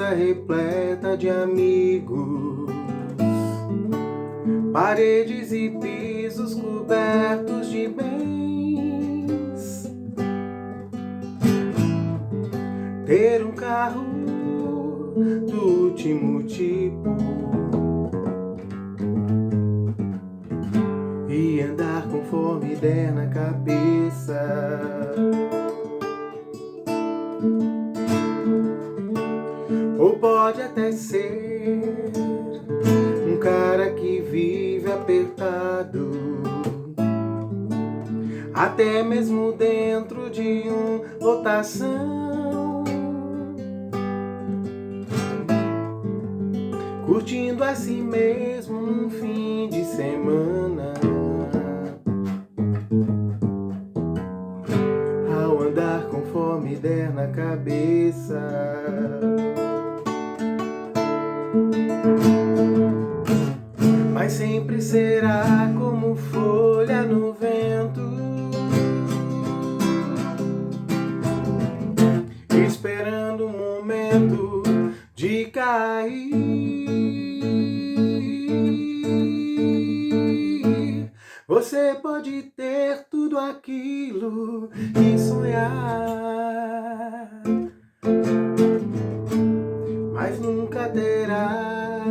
casa repleta de amigos, paredes e pisos cobertos de bens. Ter um carro do último tipo e andar conforme der na cabeça. Ou pode até ser um cara que vive apertado, até mesmo dentro de lotação, curtindo a si mesmo num fim de semana, ao andar conforme der na cabeça. Mas sempre será como folha no vento, esperando um momento de cair. Você pode ter tudo aquilo que sonhar, mas nunca terá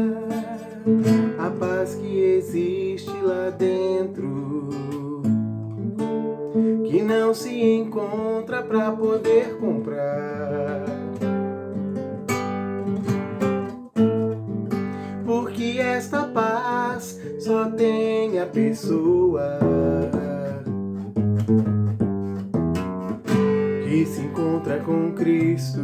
a paz que existe lá dentro, que não se encontra pra poder comprar. Porque esta paz só tem a pessoa que se encontra com Cristo.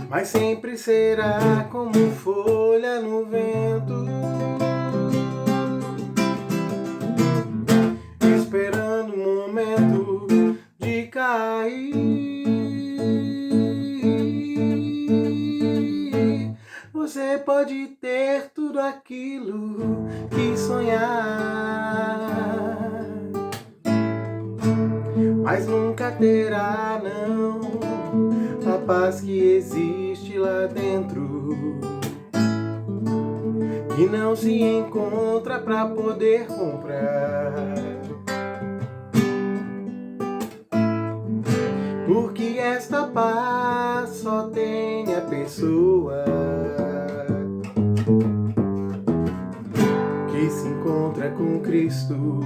Mas sempre será como folha no vento, esperando um momento de cair. Você pode ter tudo aquilo que sonhar, mas nunca terá, não, a paz que existe lá dentro, que não se encontra pra poder comprar. Porque esta paz só tem a pessoa que se encontra com Cristo.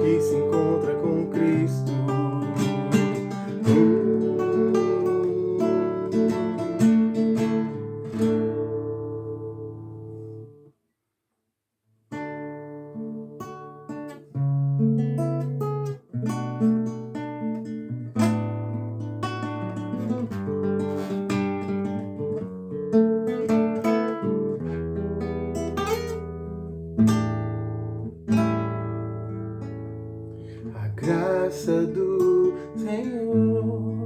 Que se encontra com Cristo. A graça do Senhor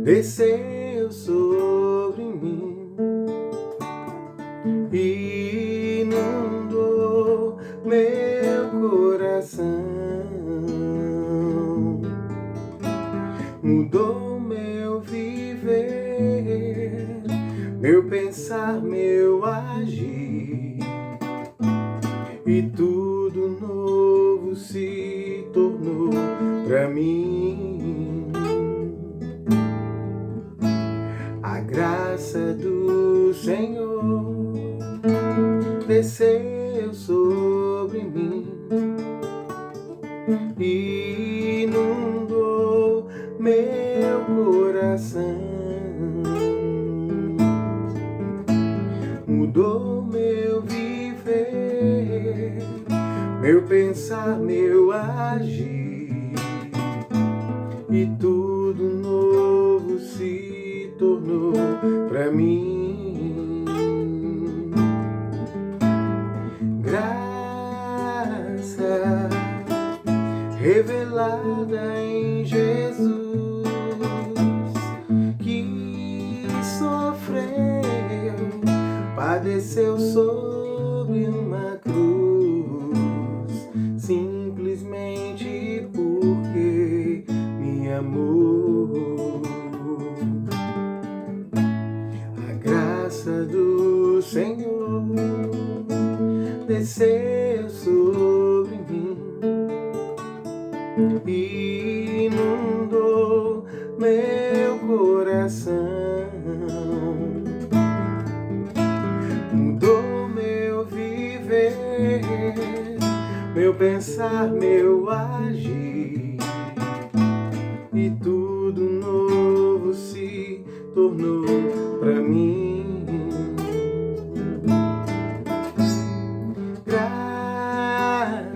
desceu sobre mim e inundou meu coração, mudou meu viver, meu pensar, meu agir, e tudo novo se tornou pra mim. A graça do Senhor desceu sobre mim e inundou meu coração, mudou meu viver, meu pensar, meu agir, e tudo novo se tornou pra mim. Graça revelada em Jesus, que sofreu, padeceu sobre o desceu sobre mim, inundou meu coração, mudou meu viver, meu pensar, meu agir, e tudo novo se tornou pra mim. Graça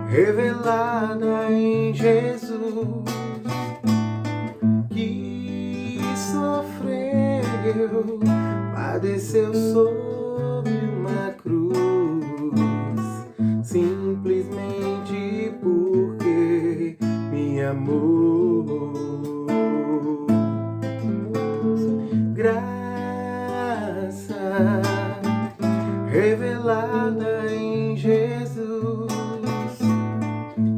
revelada em Jesus, que sofreu, padeceu sob uma cruz, simplesmente porque me amou. Graça revelada em Jesus,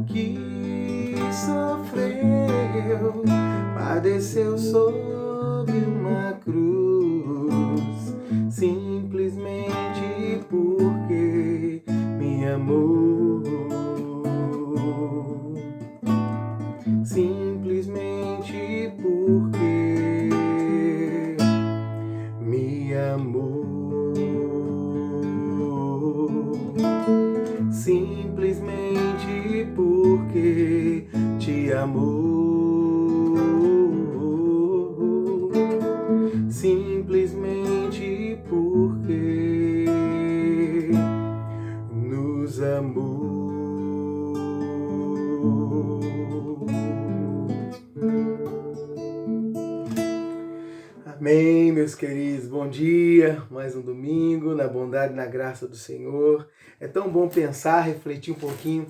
que sofreu, padeceu sob uma cruz, simplesmente porque me amou. Simplesmente porque me amou. Simplesmente porque te amou. Simplesmente porque nos amou. Amém, meus queridos, bom dia, mais um domingo, na bondade e na graça do Senhor. É tão bom pensar, refletir um pouquinho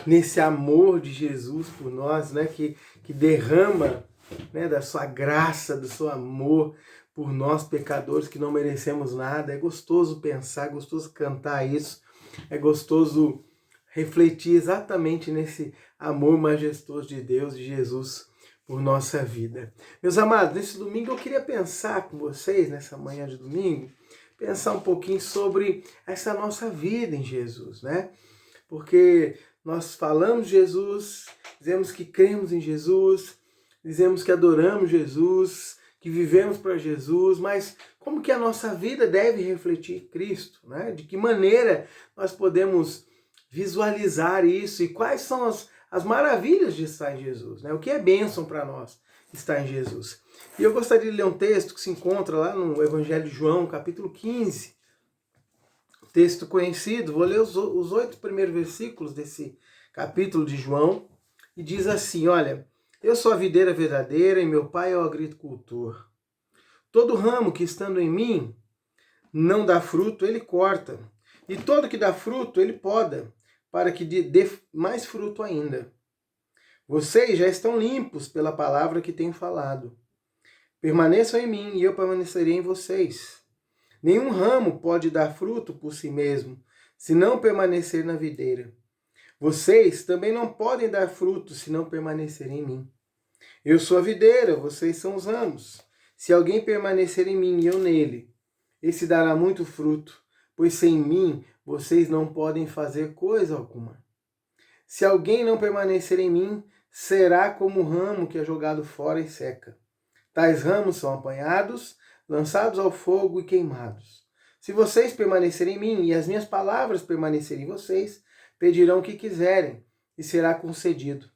nesse amor de Jesus por nós, né, que derrama, né, da sua graça, do seu amor por nós pecadores que não merecemos nada. É gostoso pensar, é gostoso cantar isso, é gostoso refletir exatamente nesse amor majestoso de Deus, de Jesus, por nossa vida. Meus amados, nesse domingo eu queria pensar com vocês, nessa manhã de domingo, pensar um pouquinho sobre essa nossa vida em Jesus, né? Porque nós falamos de Jesus, dizemos que cremos em Jesus, dizemos que adoramos Jesus, que vivemos para Jesus, mas como que a nossa vida deve refletir Cristo, né? De que maneira nós podemos visualizar isso e quais são as maravilhas de estar em Jesus, né? O que é bênção para nós estar em Jesus. E eu gostaria de ler um texto que se encontra lá no Evangelho de João, capítulo 15. Texto conhecido, vou ler os 8 primeiros versículos desse capítulo de João, e diz assim, olha, eu sou a videira verdadeira e meu pai é o agricultor. Todo ramo que estando em mim não dá fruto, ele corta, e todo que dá fruto, ele poda, para que dê mais fruto ainda. Vocês já estão limpos pela palavra que tenho falado. Permaneçam em mim e eu permanecerei em vocês. Nenhum ramo pode dar fruto por si mesmo, se não permanecer na videira. Vocês também não podem dar fruto se não permanecerem em mim. Eu sou a videira, vocês são os ramos. Se alguém permanecer em mim e eu nele, esse dará muito fruto, pois sem mim vocês não podem fazer coisa alguma. Se alguém não permanecer em mim, será como o ramo que é jogado fora e seca. Tais ramos são apanhados, lançados ao fogo e queimados. Se vocês permanecerem em mim e as minhas palavras permanecerem em vocês, pedirão o que quiserem e será concedido.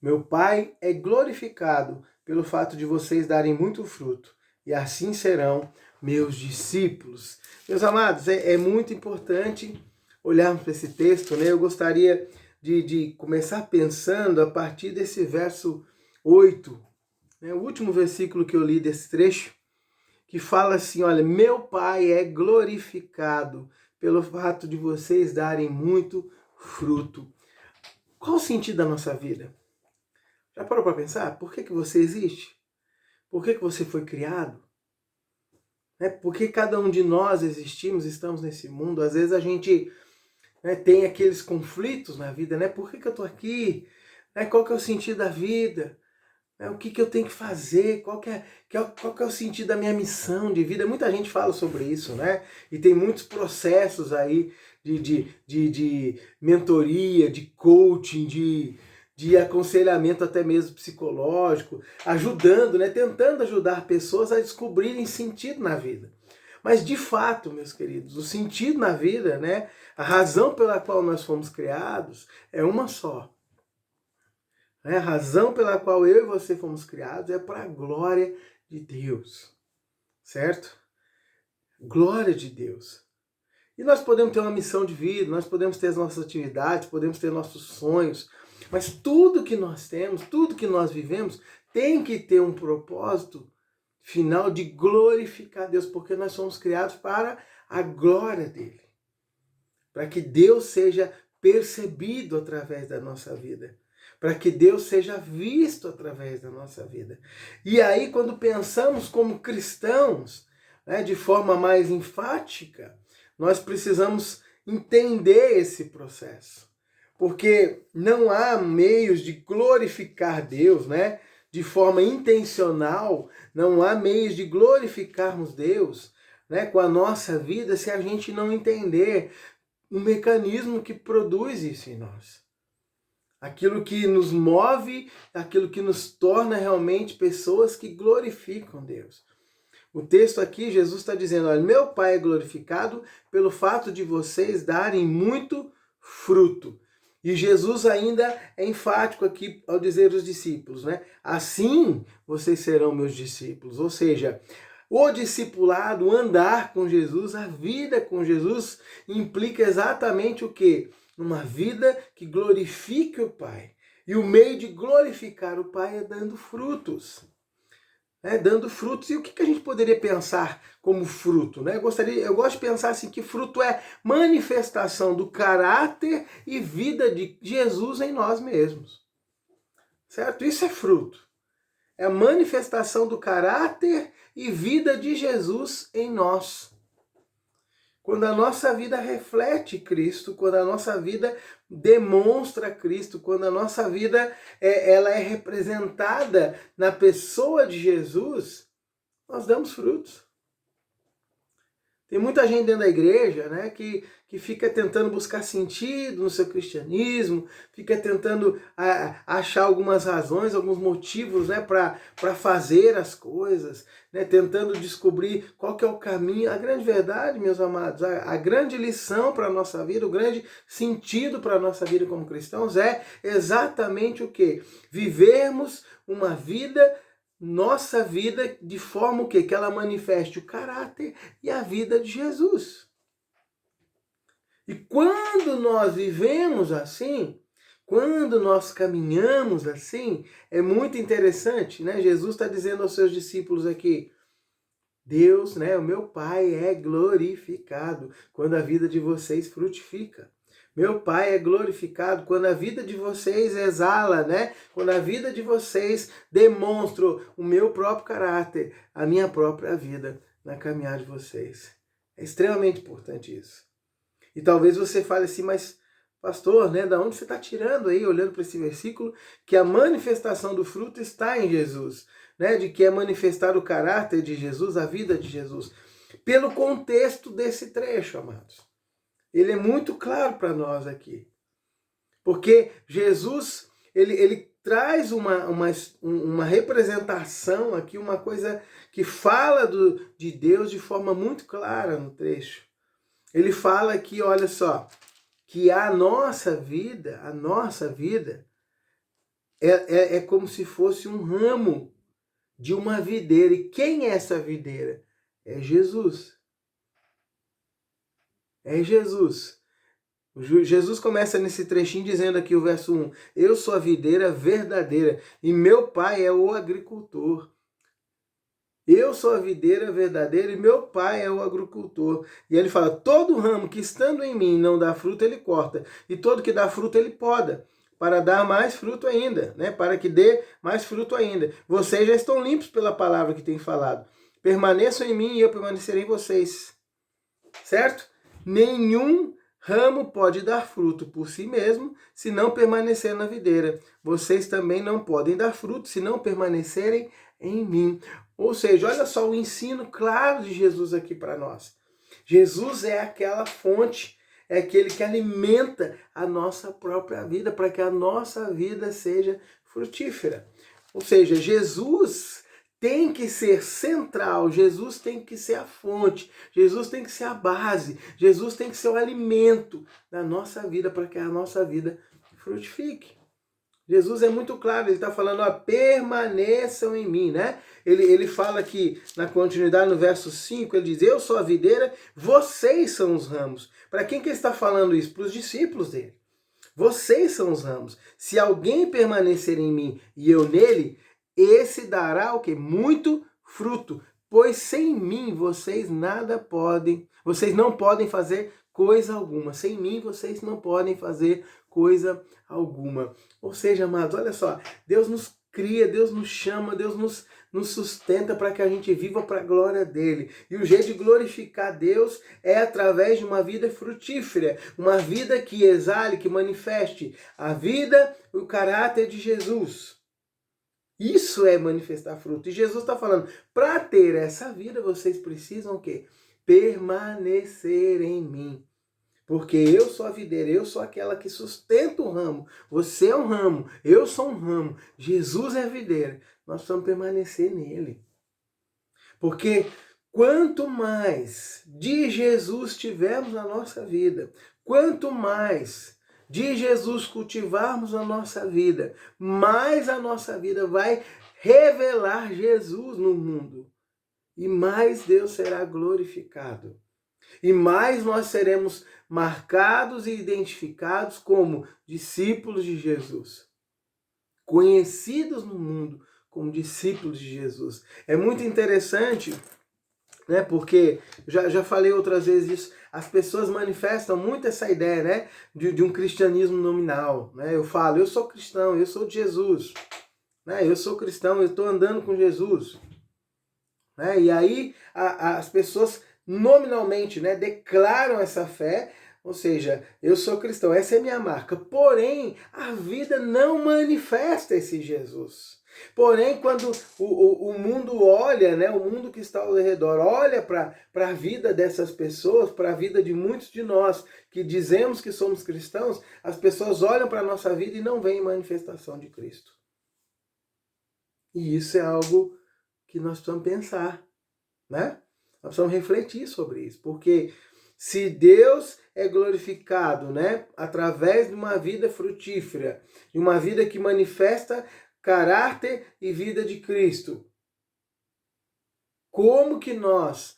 Meu Pai é glorificado pelo fato de vocês darem muito fruto, e assim serão meus discípulos. Meus amados, é muito importante olharmos para esse texto, né? Eu gostaria de começar pensando a partir desse verso 8, né? O último versículo que eu li desse trecho, que fala assim, olha, meu Pai é glorificado pelo fato de vocês darem muito fruto. Qual o sentido da nossa vida? Já parou para pensar? Por que você existe? Por que você foi criado? Por que cada um de nós existimos, estamos nesse mundo? Às vezes a gente, né, tem aqueles conflitos na vida, né? Por que eu estou aqui? Qual que é o sentido da vida? O que eu tenho que fazer? Qual que é o sentido da minha missão de vida? Muita gente fala sobre isso, né? E tem muitos processos aí de mentoria, de coaching, de aconselhamento até mesmo psicológico, ajudando, né? Tentando ajudar pessoas a descobrirem sentido na vida. Mas de fato, meus queridos, o sentido na vida, né? A razão pela qual nós fomos criados é uma só. A razão pela qual eu e você fomos criados é para a glória de Deus, certo? Glória de Deus. E nós podemos ter uma missão de vida, nós podemos ter as nossas atividades, podemos ter nossos sonhos, mas tudo que nós temos, tudo que nós vivemos, tem que ter um propósito final de glorificar Deus, porque nós somos criados para a glória dele, para que Deus seja percebido através da nossa vida, para que Deus seja visto através da nossa vida. E aí, quando pensamos como cristãos, né, de forma mais enfática, nós precisamos entender esse processo. Porque não há meios de glorificar Deus, né, de forma intencional, não há meios de glorificarmos Deus, né, com a nossa vida se a gente não entender o mecanismo que produz isso em nós. Aquilo que nos move, aquilo que nos torna realmente pessoas que glorificam Deus. O texto aqui, Jesus está dizendo, olha, meu Pai é glorificado pelo fato de vocês darem muito fruto. E Jesus ainda é enfático aqui ao dizer aos discípulos, né? Assim vocês serão meus discípulos. Ou seja, o discipulado, o andar com Jesus, a vida com Jesus, implica exatamente o quê? Uma vida que glorifique o Pai. E o meio de glorificar o Pai é dando frutos. Dando frutos. E o que a gente poderia pensar como fruto? Né? Eu gosto de pensar assim, que fruto é manifestação do caráter e vida de Jesus em nós mesmos. Certo? Isso é fruto. É a manifestação do caráter e vida de Jesus em nós. Quando a nossa vida reflete Cristo, quando a nossa vida demonstra Cristo, quando a nossa vida ela é representada na pessoa de Jesus, nós damos frutos. Tem muita gente dentro da igreja, né, que fica tentando buscar sentido no seu cristianismo, fica tentando achar algumas razões, alguns motivos, né, para fazer as coisas, né, tentando descobrir qual que é o caminho. A grande verdade, meus amados, a grande lição para a nossa vida, o grande sentido para a nossa vida como cristãos é exatamente o quê? Vivermos uma vida, nossa vida, de forma o quê? Que ela manifeste o caráter e a vida de Jesus. E quando nós vivemos assim, quando nós caminhamos assim, é muito interessante, né? Jesus está dizendo aos seus discípulos aqui, Deus, né, o meu Pai é glorificado quando a vida de vocês frutifica. Meu Pai é glorificado quando a vida de vocês exala, né? Quando a vida de vocês demonstra o meu próprio caráter, a minha própria vida na caminhada de vocês. É extremamente importante isso. E talvez você fale assim, mas pastor, né, da onde você está tirando aí, olhando para esse versículo, que a manifestação do fruto está em Jesus, né? De que é manifestar o caráter de Jesus, a vida de Jesus. Pelo contexto desse trecho, amados. Ele é muito claro para nós aqui. Porque Jesus, ele traz uma representação aqui, uma coisa que fala de Deus de forma muito clara no trecho. Ele fala aqui, olha só, que a nossa vida é como se fosse um ramo de uma videira. E quem é essa videira? É Jesus. É Jesus. Jesus começa nesse trechinho dizendo aqui o verso 1, eu sou a videira verdadeira e meu pai é o agricultor. Eu sou a videira verdadeira e meu pai é o agricultor. E ele fala, todo ramo que estando em mim não dá fruto, ele corta. E todo que dá fruto, ele poda, para dar mais fruto ainda, né? Para que dê mais fruto ainda. Vocês já estão limpos pela palavra que tem falado. Permaneçam em mim e eu permanecerei em vocês. Certo? Nenhum Ramo pode dar fruto por si mesmo, se não permanecer na videira. Vocês também não podem dar fruto, se não permanecerem em mim. Ou seja, olha só o ensino claro de Jesus aqui para nós. Jesus é aquela fonte, é aquele que alimenta a nossa própria vida, para que a nossa vida seja frutífera. Ou seja, Jesus tem que ser central, Jesus tem que ser a fonte, Jesus tem que ser a base, Jesus tem que ser o alimento da nossa vida, para que a nossa vida frutifique. Jesus é muito claro, ele está falando, ó, permaneçam em mim, né? Ele fala aqui, na continuidade, no verso 5, ele diz, eu sou a videira, vocês são os ramos. Para quem que ele está falando isso? Para os discípulos dele. Vocês são os ramos. Se alguém permanecer em mim e eu nele, esse dará o quê? Muito fruto. Pois sem mim vocês nada podem, vocês não podem fazer coisa alguma. Sem mim vocês não podem fazer coisa alguma. Ou seja, amados, olha só, Deus nos cria, Deus nos chama, Deus nos sustenta para que a gente viva para a glória dele. E o jeito de glorificar Deus é através de uma vida frutífera, uma vida que exale, que manifeste a vida e o caráter de Jesus. Isso é manifestar fruto. E Jesus está falando, para ter essa vida, vocês precisam o quê? Permanecer em mim. Porque eu sou a videira, eu sou aquela que sustenta o ramo. Você é um ramo, eu sou um ramo. Jesus é a videira. Nós precisamos permanecer nele. Porque quanto mais de Jesus tivermos na nossa vida, quanto mais de Jesus cultivarmos a nossa vida, mais a nossa vida vai revelar Jesus no mundo. E mais Deus será glorificado. E mais nós seremos marcados e identificados como discípulos de Jesus. Conhecidos no mundo como discípulos de Jesus. É muito interessante, né? Porque, já falei outras vezes isso, as pessoas manifestam muito essa ideia, né? De um cristianismo nominal. Né? Eu falo, eu sou cristão, eu sou de Jesus. Né? Eu sou cristão, eu estou andando com Jesus. Né? E aí as pessoas nominalmente, né, declaram essa fé, ou seja, eu sou cristão, essa é a minha marca. Porém, a vida não manifesta esse Jesus. Porém, quando o mundo olha, né, o mundo que está ao redor olha para a vida dessas pessoas, para a vida de muitos de nós que dizemos que somos cristãos, as pessoas olham para a nossa vida e não veem manifestação de Cristo. E isso é algo que nós precisamos pensar, né? Nós precisamos refletir sobre isso, porque se Deus é glorificado, né, através de uma vida frutífera, de uma vida que manifesta caráter e vida de Cristo, como que nós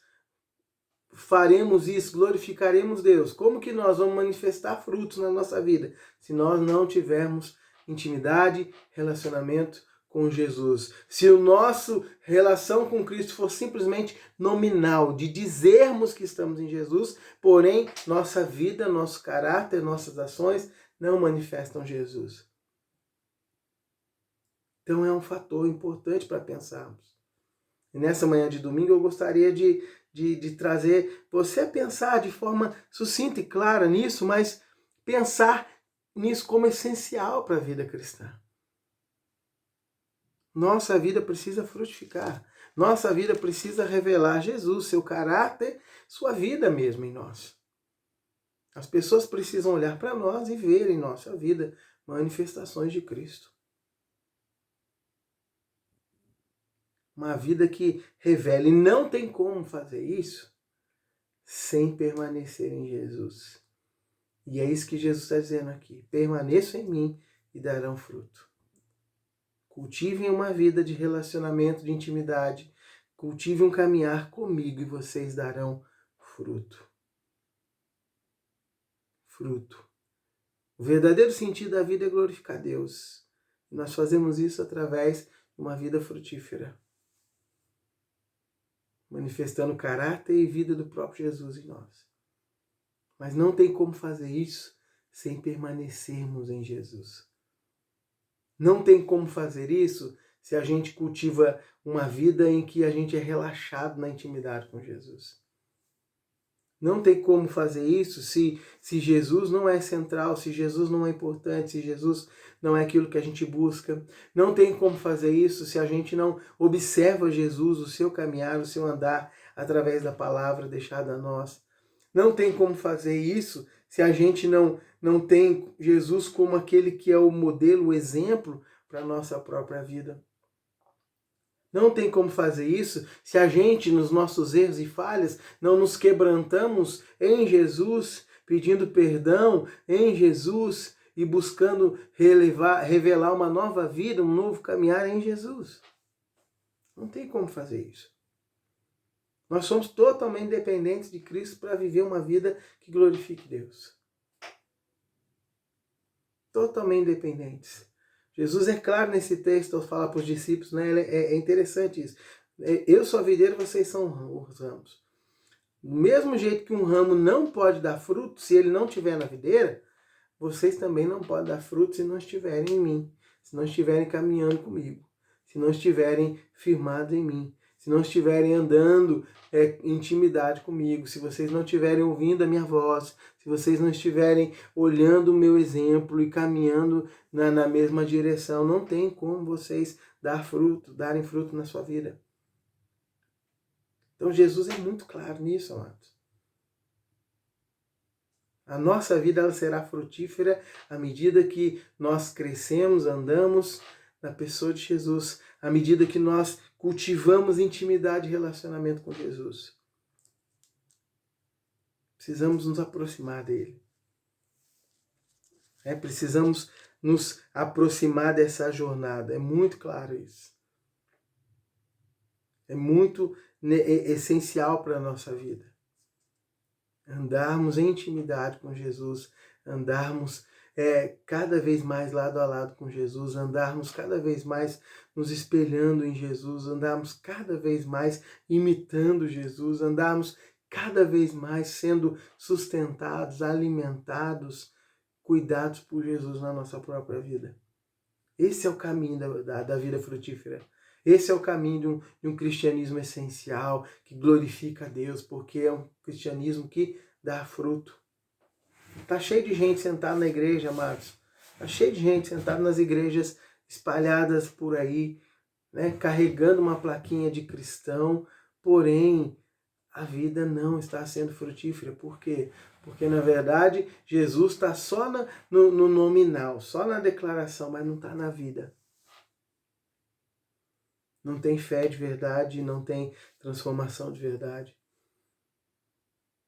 faremos isso, glorificaremos Deus? Como que nós vamos manifestar frutos na nossa vida se nós não tivermos intimidade, relacionamento com Jesus? Se a nossa relação com Cristo for simplesmente nominal, de dizermos que estamos em Jesus, porém nossa vida, nosso caráter, nossas ações não manifestam Jesus. Então é um fator importante para pensarmos. E nessa manhã de domingo eu gostaria de trazer você a pensar de forma sucinta e clara nisso, mas pensar nisso como essencial para a vida cristã. Nossa vida precisa frutificar. Nossa vida precisa revelar Jesus, seu caráter, sua vida mesmo em nós. As pessoas precisam olhar para nós e ver em nossa vida manifestações de Cristo. Uma vida que revele. E não tem como fazer isso sem permanecer em Jesus. E é isso que Jesus está dizendo aqui. Permaneçam em mim e darão fruto. Cultivem uma vida de relacionamento, de intimidade. Cultivem um caminhar comigo e vocês darão fruto. Fruto. O verdadeiro sentido da vida é glorificar Deus. E nós fazemos isso através de uma vida frutífera. Manifestando o caráter e vida do próprio Jesus em nós. Mas não tem como fazer isso sem permanecermos em Jesus. Não tem como fazer isso se a gente cultiva uma vida em que a gente é relaxado na intimidade com Jesus. Não tem como fazer isso se Jesus não é central, se Jesus não é importante, se Jesus não é aquilo que a gente busca. Não tem como fazer isso se a gente não observa Jesus, o seu caminhar, o seu andar através da palavra deixada a nós. Não tem como fazer isso se a gente não tem Jesus como aquele que é o modelo, o exemplo para a nossa própria vida. Não tem como fazer isso se a gente, nos nossos erros e falhas, não nos quebrantamos em Jesus, pedindo perdão em Jesus e buscando revelar uma nova vida, um novo caminhar em Jesus. Não tem como fazer isso. Nós somos totalmente dependentes de Cristo para viver uma vida que glorifique Deus. Totalmente dependentes. Jesus é claro nesse texto ao falar para os discípulos, né? É interessante isso. Eu sou a videira, vocês são os ramos. Do mesmo jeito que um ramo não pode dar fruto se ele não estiver na videira, vocês também não podem dar fruto se não estiverem em mim, se não estiverem caminhando comigo, se não estiverem firmados em mim, se não estiverem andando em intimidade comigo, se vocês não estiverem ouvindo a minha voz, se vocês não estiverem olhando o meu exemplo e caminhando na mesma direção, não tem como vocês darem fruto na sua vida. Então Jesus é muito claro nisso, amados. A nossa vida ela será frutífera à medida que nós crescemos, andamos na pessoa de Jesus, à medida que nós cultivamos intimidade e relacionamento com Jesus. Precisamos nos aproximar dele. Precisamos nos aproximar dessa jornada. É muito claro isso. É muito essencial para a nossa vida. Andarmos em intimidade com Jesus, andarmos cada vez mais lado a lado com Jesus, andarmos cada vez mais nos espelhando em Jesus, andarmos cada vez mais imitando Jesus, andarmos cada vez mais sendo sustentados, alimentados, cuidados por Jesus na nossa própria vida. Esse é o caminho da vida frutífera. Esse é o caminho de um cristianismo essencial, que glorifica a Deus, porque é um cristianismo que dá fruto. Está cheio de gente sentada na igreja, amados. Está cheio de gente sentada nas igrejas espalhadas por aí, né, carregando uma plaquinha de cristão, porém a vida não está sendo frutífera. Por quê? Porque, na verdade, Jesus está só no nominal, só na declaração, mas não está na vida. Não tem fé de verdade, não tem transformação de verdade.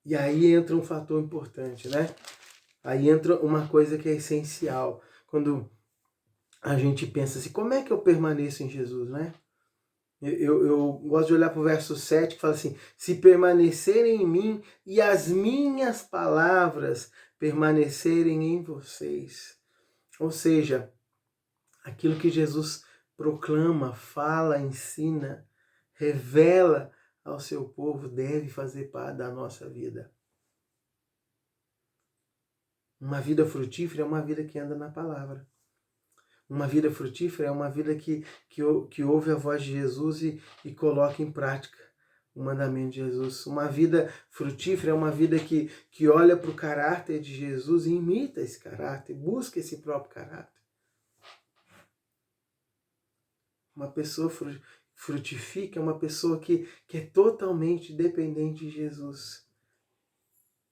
E aí entra um fator importante, né? Aí entra uma coisa que é essencial. Quando a gente pensa assim, como é que eu permaneço em Jesus, né? Eu gosto de olhar para o verso 7 que fala assim, se permanecerem em mim e as minhas palavras permanecerem em vocês. Ou seja, aquilo que Jesus proclama, fala, ensina, revela ao seu povo deve fazer parte da nossa vida. Uma vida frutífera é uma vida que anda na palavra. Uma vida frutífera é uma vida que ouve a voz de Jesus e coloca em prática o mandamento de Jesus. Uma vida frutífera é uma vida que olha para o caráter de Jesus e imita esse caráter, busca esse próprio caráter. Uma pessoa frutifica é uma pessoa que é totalmente dependente de Jesus.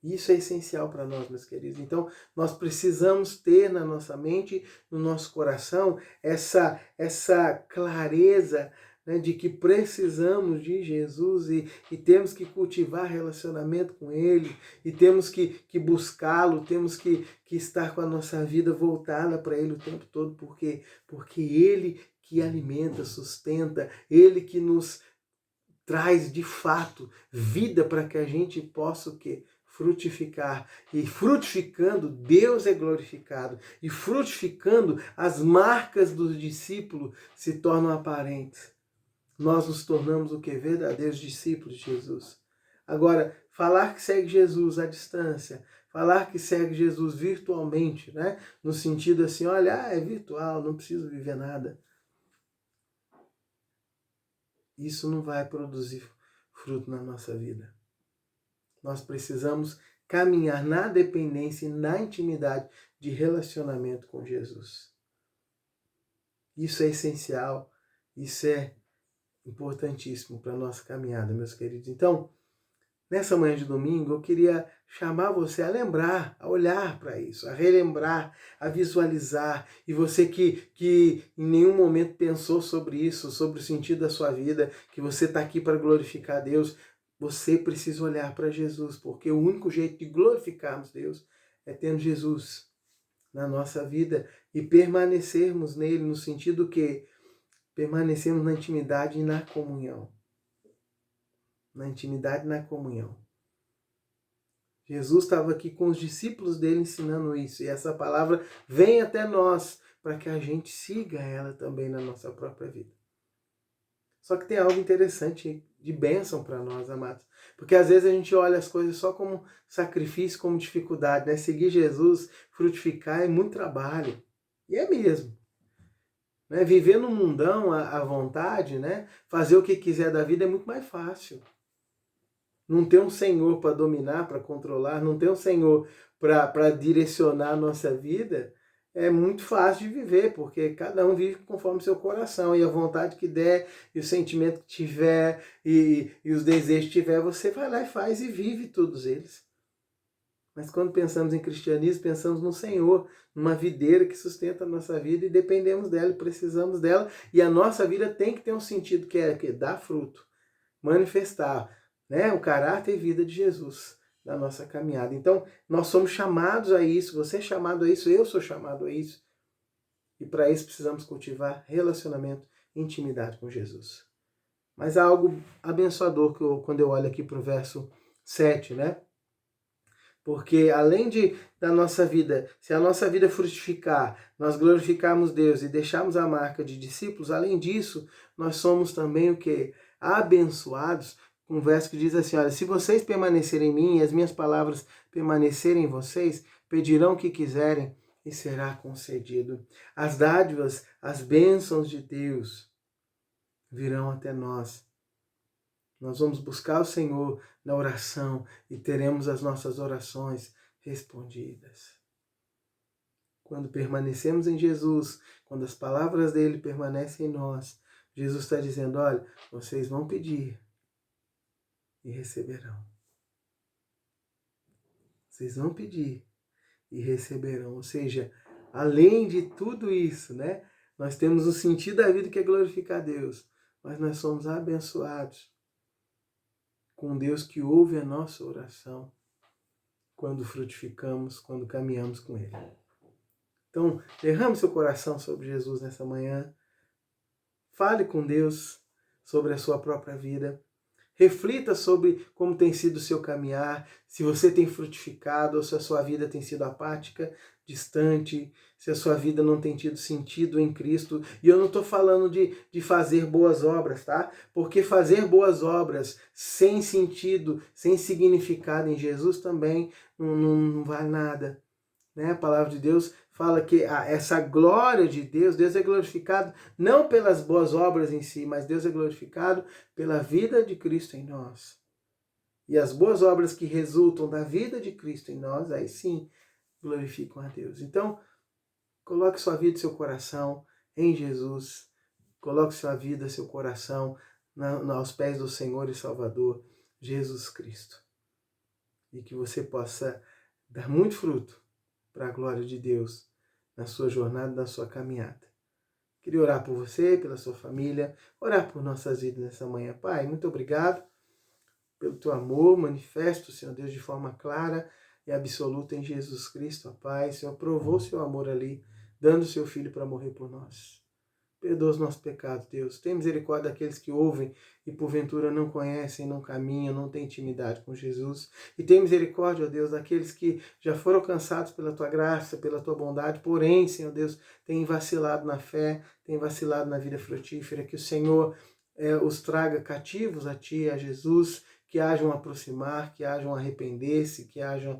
Isso é essencial para nós, meus queridos. Então, nós precisamos ter na nossa mente, no nosso coração, essa clareza, né, de que precisamos de Jesus e temos que cultivar relacionamento com Ele, e temos que buscá-lo, temos que estar com a nossa vida voltada para Ele o tempo todo. Por quê? Porque Ele que alimenta, sustenta, Ele que nos traz de fato vida para que a gente possa o quê? Frutificar. E frutificando, Deus é glorificado. E frutificando, as marcas dos discípulos se tornam aparentes. Nós nos tornamos o que? Verdadeiros discípulos de Jesus. Agora, falar que segue Jesus à distância, falar que segue Jesus virtualmente, né? No sentido assim, olha, é virtual, não preciso viver nada. Isso não vai produzir fruto na nossa vida. Nós precisamos caminhar na dependência e na intimidade de relacionamento com Jesus. Isso é essencial, isso é importantíssimo para a nossa caminhada, meus queridos. Então, nessa manhã de domingo, eu queria chamar você a lembrar, a olhar para isso, a relembrar, a visualizar. E você que em nenhum momento pensou sobre isso, sobre o sentido da sua vida, que você está aqui para glorificar a Deus, você precisa olhar para Jesus, porque o único jeito de glorificarmos Deus é tendo Jesus na nossa vida e permanecermos nele, no sentido que permanecermos na intimidade e na comunhão. Na intimidade e na comunhão. Jesus estava aqui com os discípulos dele ensinando isso. E essa palavra vem até nós para que a gente siga ela também na nossa própria vida. Só que tem algo interessante de bênção para nós, amados. Porque às vezes a gente olha as coisas só como sacrifício, como dificuldade, né? Seguir Jesus, frutificar é muito trabalho. E é mesmo. Né? Viver no mundão à vontade, né? Fazer o que quiser da vida é muito mais fácil. Não ter um Senhor para dominar, para controlar, não ter um Senhor para direcionar a nossa vida, é muito fácil de viver, porque cada um vive conforme seu coração, e a vontade que der, e o sentimento que tiver, e os desejos que tiver, você vai lá e faz e vive todos eles. Mas quando pensamos em cristianismo, pensamos no Senhor, numa videira que sustenta a nossa vida, e dependemos dela, e precisamos dela, e a nossa vida tem que ter um sentido que é dar fruto, manifestar, né, o caráter e vida de Jesus na nossa caminhada. Então, nós somos chamados a isso, você é chamado a isso, eu sou chamado a isso. E para isso precisamos cultivar relacionamento e intimidade com Jesus. Mas há algo abençoador quando eu olho aqui para o verso 7, né? Porque além da nossa vida, se a nossa vida frutificar, nós glorificarmos Deus e deixarmos a marca de discípulos, além disso, nós somos também o quê? Abençoados. Um verso que diz assim, olha, se vocês permanecerem em mim e as minhas palavras permanecerem em vocês, pedirão o que quiserem e será concedido. As dádivas, as bênçãos de Deus virão até nós. Nós vamos buscar o Senhor na oração e teremos as nossas orações respondidas. Quando permanecemos em Jesus, quando as palavras dele permanecem em nós, Jesus está dizendo, olha, vocês vão pedir e receberão. Vocês vão pedir e receberão. Ou seja, além de tudo isso, né? Nós temos o sentido da vida que é glorificar a Deus, mas nós somos abençoados com Deus que ouve a nossa oração quando frutificamos, quando caminhamos com Ele. Então, derrame seu coração sobre Jesus nessa manhã. Fale com Deus sobre a sua própria vida. Reflita sobre como tem sido o seu caminhar, se você tem frutificado ou se a sua vida tem sido apática, distante, se a sua vida não tem tido sentido em Cristo. E eu não estou falando de fazer boas obras, tá? Porque fazer boas obras sem sentido, sem significado em Jesus também não vale nada. Né? A palavra de Deus fala que essa glória de Deus, Deus é glorificado não pelas boas obras em si, mas Deus é glorificado pela vida de Cristo em nós. E as boas obras que resultam da vida de Cristo em nós, aí sim, glorificam a Deus. Então, coloque sua vida e seu coração em Jesus. Coloque sua vida e seu coração aos pés do Senhor e Salvador, Jesus Cristo. E que você possa dar muito fruto para a glória de Deus na sua jornada, na sua caminhada. Queria orar por você, pela sua família, orar por nossas vidas nessa manhã. Pai, muito obrigado pelo teu amor, manifesto, Senhor Deus, de forma clara e absoluta em Jesus Cristo, ó Pai. O Senhor provou seu amor ali, dando o seu Filho para morrer por nós. Perdoa os nossos pecados, Deus. Tem misericórdia daqueles que ouvem e porventura não conhecem, não caminham, não têm intimidade com Jesus. E tem misericórdia, ó Deus, daqueles que já foram alcançados pela Tua graça, pela Tua bondade, porém, Senhor Deus, têm vacilado na fé, têm vacilado na vida frutífera. Que o Senhor os traga cativos a Ti, a Jesus, que haja um aproximar, que haja um arrepender-se, que haja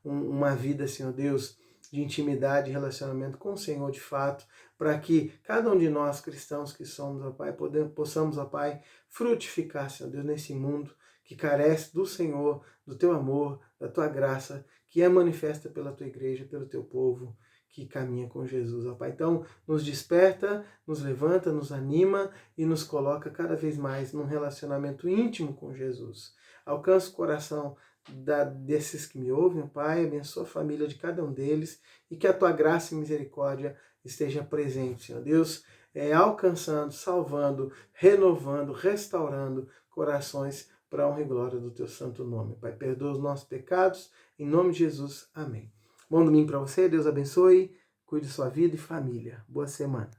uma vida, Senhor Deus, de intimidade e relacionamento com o Senhor de fato, para que cada um de nós cristãos que somos, ó Pai, possamos, ó Pai, frutificar, Senhor Deus, nesse mundo que carece do Senhor, do teu amor, da tua graça, que é manifesta pela tua igreja, pelo teu povo que caminha com Jesus, ó Pai. Então, nos desperta, nos levanta, nos anima e nos coloca cada vez mais num relacionamento íntimo com Jesus. Alcança o coração desses que me ouvem, ó Pai, abençoa a família de cada um deles e que a tua graça e misericórdia esteja presente, Senhor Deus, alcançando, salvando, renovando, restaurando corações para a honra e glória do teu santo nome. Pai, perdoa os nossos pecados, em nome de Jesus, amém. Bom domingo para você, Deus abençoe, cuide de sua vida e família. Boa semana.